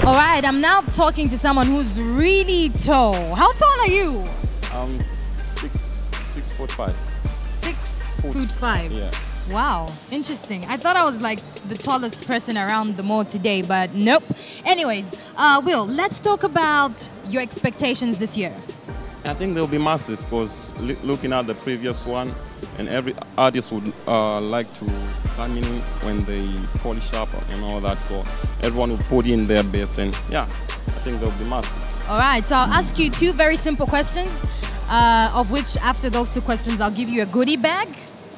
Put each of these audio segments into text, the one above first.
All right, I'm now talking to someone who's really tall. How tall are you? 6'5". 6'5". Yeah. Wow, interesting. I thought I was like the tallest person around the mall today, but nope. Anyways, Will, let's talk about your expectations this year. I think they'll be massive because looking at the previous one, and every artist would like to come in when they polish up and all that, so everyone will put in their best, and yeah, I think they'll be massive. All right, so I'll ask you two very simple questions, of which after those two questions I'll give you a goodie bag.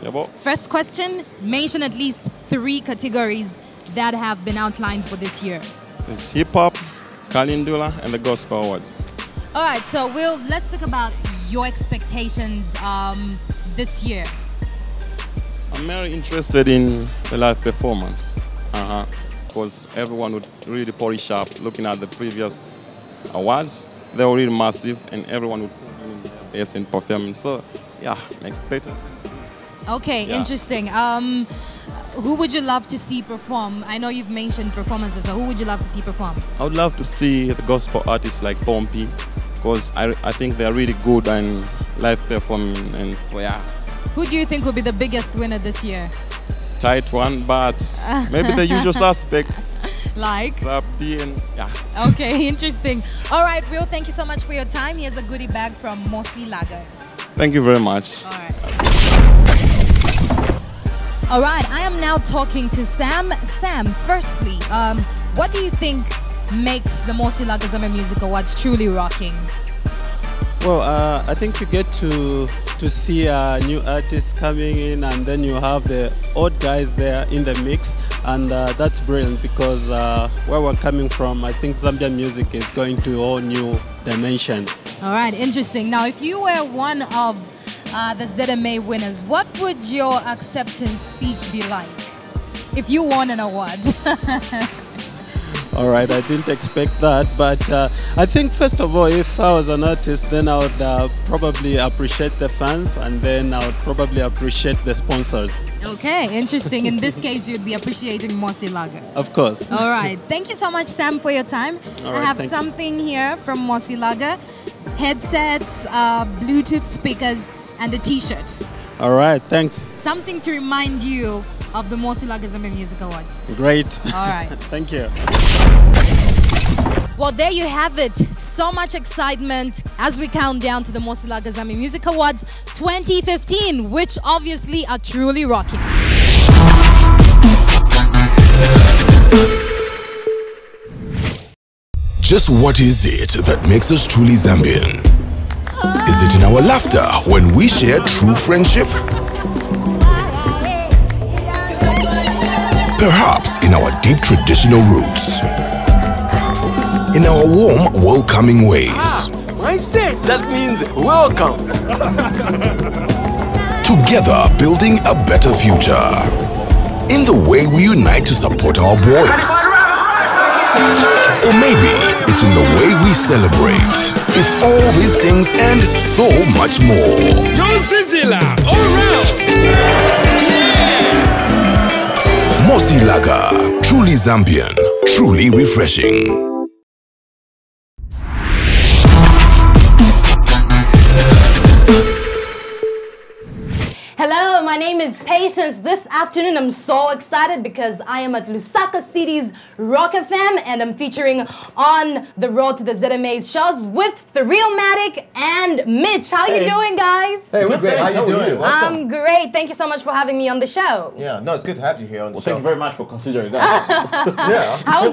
Yeah, but First question, mention at least 3 categories that have been outlined for this year. it's hip-hop, Kalindula, and the Gospel Awards. All right, so Will, let's talk about your expectations this year. I'm very interested in the live performance, because everyone would really polish up. Looking at the previous awards, they were really massive, and everyone would put in their best in performance. So, yeah, expect it. Okay, Yeah. interesting. Who would you love to see perform? I know you've mentioned performances, so who would you love to see perform? I would love to see the gospel artists like Pompey, because I think they're really good and live performing, and so yeah. Who do you think will be the biggest winner this year? Tight one, but maybe the usual suspects. Like? Sabdi and yeah. Okay, interesting. All right, Will, thank you so much for your time. Here's a goodie bag from Mosi Lager. Thank you very much. All right. All right, I am now talking to Sam. Sam, firstly, what do you think makes the Mosi Lager Zambian Music Awards truly rocking? Well, I think you get to see new artists coming in, and then you have the old guys there in the mix, and that's brilliant because where we're coming from, I think Zambian music is going to a whole new dimension. All right, interesting. Now, if you were one of the ZMA winners, what would your acceptance speech be like if you won an award? All right, I didn't expect that, but I think first of all, if I was an artist, then I would probably appreciate the fans, and then I would probably appreciate the sponsors. Okay, interesting. In this case, you'd be appreciating Mosi Lager. Of course. All right. Thank you so much, Sam, for your time. All I right, have thank you. something here from Mosi Lager. Headsets, Bluetooth speakers, and a t-shirt. All right, thanks. Something to remind you of the Mosi Lager Zambian Music Awards. Great. All right. Thank you. Well, there you have it. So much excitement as we count down to the Mosi Lager Zambian Music Awards 2015, which obviously are truly rocking. Just what is it that makes us truly Zambian? Is it in our laughter when we share true friendship? Perhaps in our deep traditional roots? In our warm, welcoming ways? When I say that means welcome. Together building a better future. In the way we unite to support our boys. Or maybe it's in the way we celebrate. It's all these things and so much more. Yo, Zizila, all round. Yeah. Mosi Lager, truly Zambian, truly refreshing. Hello, my name is Patience. This afternoon I'm so excited because I am at Lusaka City's Rock FM and I'm featuring on the road to the ZMA's shows with The Real Matic and Mitch. How you doing, guys? Hey, we're great. How you doing? Welcome. I'm great. Thank you so much for having me on the show. Yeah, no, it's good to have you here on the show. Thank you very much for considering that. Yeah. How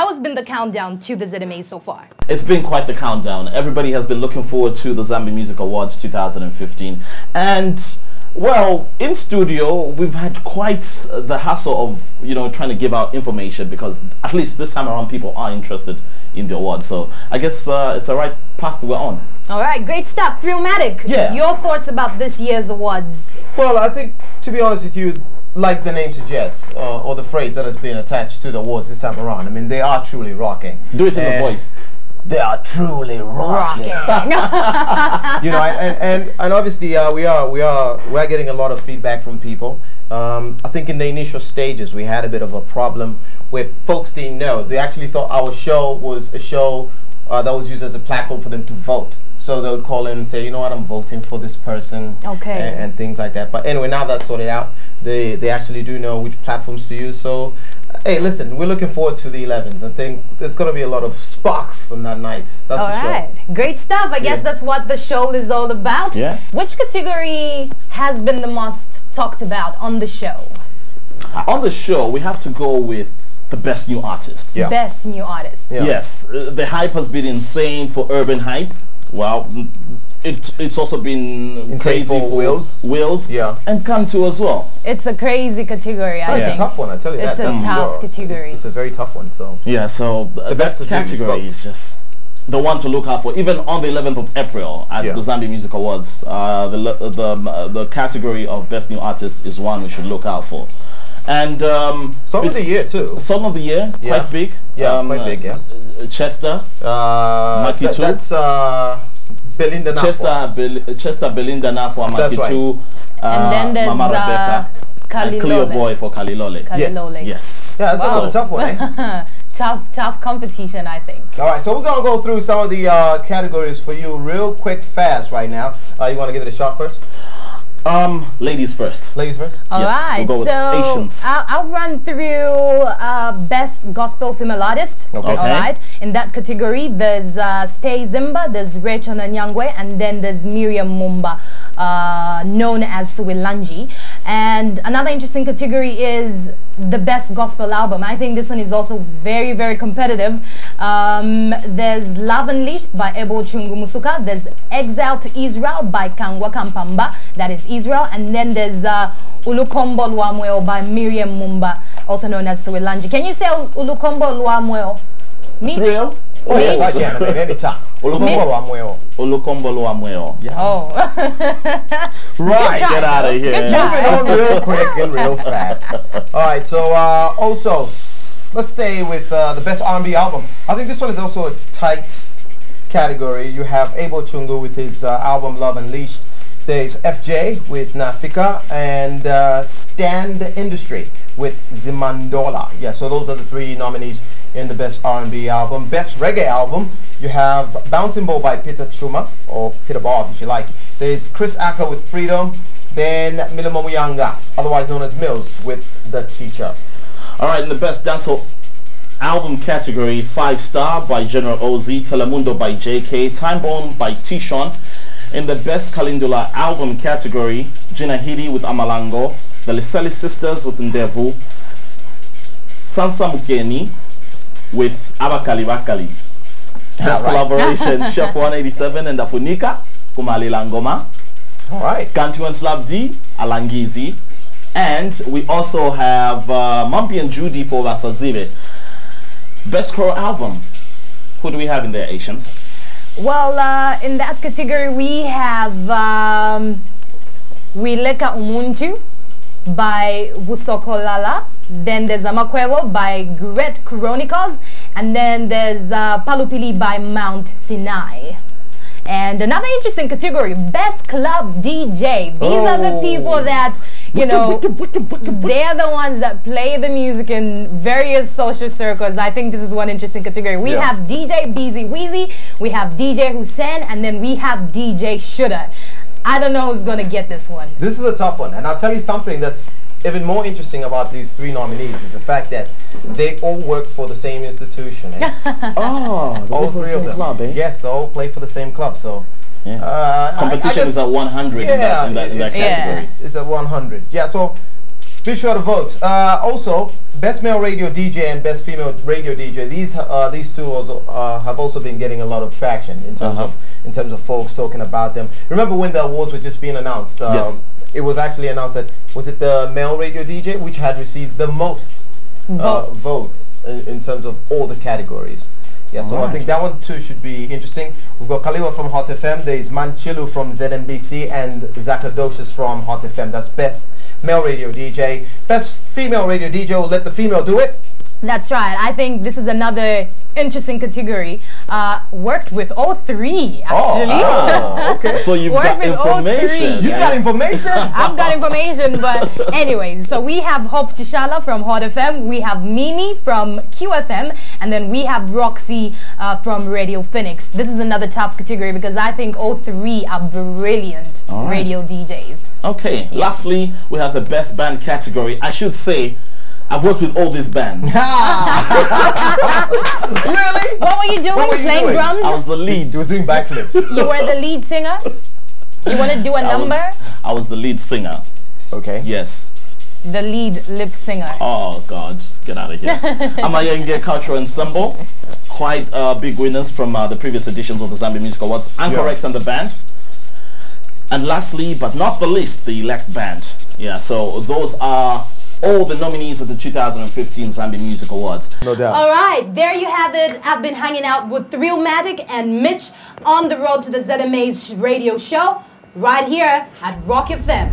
has been the countdown to the ZMA so far? It's been quite the countdown. Everybody has been looking forward to the Zambian Music Awards 2015. And well, in studio, we've had quite the hassle of, trying to give out information because at least this time around people are interested in the awards. So I guess it's the right path we're on. All right, great stuff. Thrillmatic, Yeah. Your thoughts about this year's awards? Well, I think, to be honest with you, like the name suggests, or the phrase that has been attached to the awards this time around, I mean, they are truly rocking. Do it in the voice. they are truly rocking. You know, and obviously we are getting a lot of feedback from people. I think in the initial stages we had a bit of a problem where folks didn't know. They actually thought our show was a show that was used as a platform for them to vote. So they would call in and say, you know what, I'm voting for this person. Okay. And things like that. But anyway, now that's sorted out. They actually do know which platforms to use. So, hey, listen, we're looking forward to the 11th. I think there's going to be a lot of sparks on that night. That's for sure. All right. Great stuff. I guess that's what the show is all about. Yeah. Which category has been the most talked about on the show? On the show, we have to go with the best new artist. Yeah. Best new artist. Yeah. Yes, the hype has been insane for Urban Hype. Well, it's also been Insane crazy for Wills. Yeah. And Kantu as well. It's a crazy category, I It's think. a tough one, I tell you It's that. a that's for tough sure. category. It's a very tough one. So Yeah, so best that to do is category vote. is just the one to look out for. Even on the 11th of April at Yeah. the Zambian Music Awards, the category of Best New Artist is one we should look out for. And Song of the Year too. Song of the Year, Yeah. quite big. Yeah, quite big. Yeah. Chester, Maki Two. That's Belinda Nafwa. Chester Belinda Nafwa, That's Maki right. Two, And then there's Mama Rebecca, and Cleo Kalilole. Boy for Kalilole. Kalilole. Yes. Yeah, that's Wow. another tough one. Eh? Tough competition, I think. All right, so we're gonna go through some of the categories for you real quick, fast right now. You want to give it a shot first? Ladies first. Ladies first. All Yes, right, we'll go with so Asians. I'll run through best gospel female artist. Okay. All right, in that category, there's Stay Zimba, there's Rachel Nyangwe, and then there's Miriam Mumba, known as Suwilanji. And another interesting category is the best gospel album. I think this one is also very, very competitive. There's Love Unleashed by Ebo Chungu Musuka. There's Exile to Israel by Kangwa Kampamba, that is Israel. And then there's Ulukombo Lwamweo by Miriam Mumba, also known as Suwilanji. Can you say Ulukombo Lwamweo? Mitch? Thrill. Oh yes, I can. I mean, anytime. Ulukombo Lwamweo. Yeah. Oh. Right. Get out of here. Good job. Moving on real quick and real fast. All right, so also let's stay with the best R&B album. I think this one is also a tight category. You have Ebo Chungu with his album Love Unleashed. There's FJ with Nafika and Stan the Industry with Zimandola. Yeah, so those are the three nominees in the best R&B album. Best reggae album, you have Bouncing Ball by Peter Chuma, or Peter Bob if you like. There's Chris Acker with Freedom. Then Milimo Muyanga, otherwise known as Mills, with The Teacher. All right, in the best dancehall album category, 5-star by General OZ, Telemundo by JK, Time Bomb by Tishon. In the best Kalindula album category, Gina Hidi with Amalango, the Liseli Sisters with Ndevu, Sansa Mukeni with Abakali Bakali. Best collaboration, Chef 187 and Afunika, Kumali Langoma. All right. Kantu and Slab D, Alangizi. And we also have Mampi and Judy for Vasazive. Best choral album. Who do we have in there, Asians? Well, in that category, we have Wileka Umuntu by Wusokolala. Then there's Amakwewo by Great Chronicles. And then there's Palupili by Mount Sinai. And another interesting category, Best Club DJ. These are the people that, you know, they're the ones that play the music in various social circles. I think this is one interesting category. We have DJ Beezy Weezy, we have DJ Hussein, and then we have DJ Shooter. I don't know who's going to get this one. This is a tough one. And I'll tell you something that's even more interesting about these three nominees is the fact that they all work for the same institution. Eh? Oh, all three of them. Club, eh? Yes, they all play for the same club. So competition is at 100 in that category. It's at 100. Yeah, so be sure to vote. Also, best male radio DJ and best female radio DJ. These two also have also been getting a lot of traction in terms of folks talking about them. Remember when the awards were just being announced? Yes. It was actually announced that was it the male radio DJ which had received the most votes in terms of all the categories. Yeah, so I think that one too should be interesting. We've got Kaliwa from Hot FM, there's Manchilu from ZNBC, and Zakadocious from Hot FM. That's best male radio DJ. Best female radio DJ, we'll let the female do it. That's right. I think this is another interesting category. Worked with all three, actually. Oh, okay. So you've Worked got with all information. three. You got information? I've got information, but anyways, so we have Hope Chishala from Hot FM, we have Mimi from QFM, and then we have Roxy from Radio Phoenix. This is another tough category because I think all three are brilliant radio DJs. Okay, lastly, we have the best band category. I should say, I've worked with all these bands. Really? What were you doing? What were you Playing doing? drums? I was the lead. He was doing backflips. You were the lead singer? You want to do a number? I was the lead singer. Okay. Yes. The lead lip singer. Oh God, get out of here. Amayenge Cultural Ensemble, quite big winners from the previous editions of the Zambian Music Awards. Anchor X and the band. And lastly, but not the least, the Elect Band. Yeah, so those are all the nominees of the 2015 Zambian Music Awards. No doubt. All right, there you have it. I've been hanging out with Thrillmatic and Mitch on the road to the ZMA's radio show right here at Rock FM.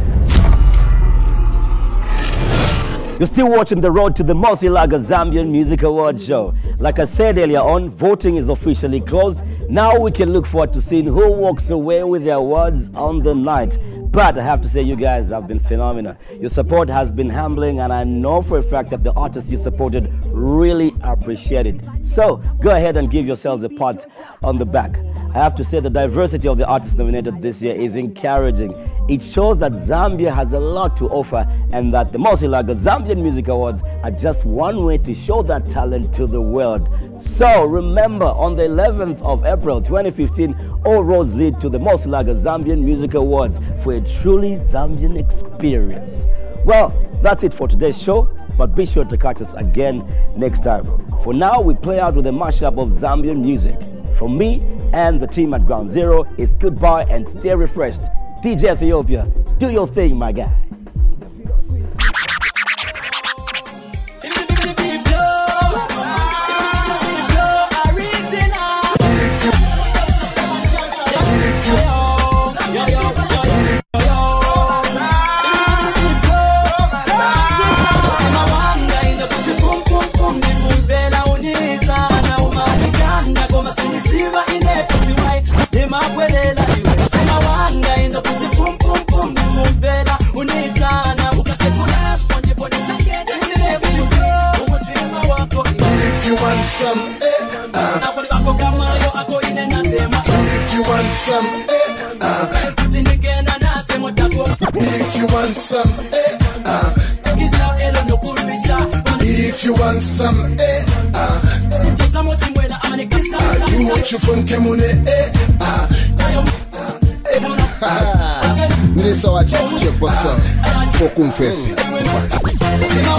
You're still watching the road to the Mosilaga Zambian Music Awards show. Like I said earlier on, voting is officially closed. Now we can look forward to seeing who walks away with the awards on the night. But I have to say, you guys have been phenomenal. Your support has been humbling, and I know for a fact that the artists you supported really appreciate it. So go ahead and give yourselves a pat on the back. I have to say the diversity of the artists nominated this year is encouraging. It shows that Zambia has a lot to offer and that the Mosilaga Zambian Music Awards are just one way to show that talent to the world. So remember, on the 11th of April 2015, all roads lead to the Mosilaga Zambian Music Awards for a truly Zambian experience. Well, that's it for today's show, but be sure to catch us again next time. For now, we play out with a mashup of Zambian music. From me and the team at Ground Zero, it's goodbye and stay refreshed. DJ Ethiopia, do your thing, my guy.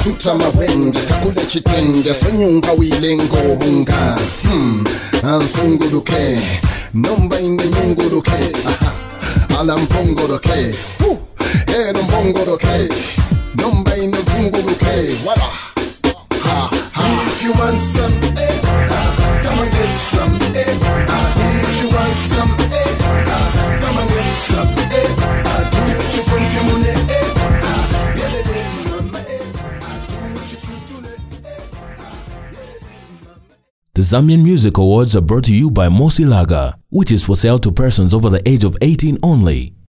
Tutamawenge kakule chitenge sonyunga wilengo bunga ansunguruke nomba inde nyunguruke alampongoroke erombongoroke nomba inde bunguruke wala ha ha. If you want some come and get some if you want some come and get some do you from Kemune The Zambian Music Awards are brought to you by Mosilaga, which is for sale to persons over the age of 18 only.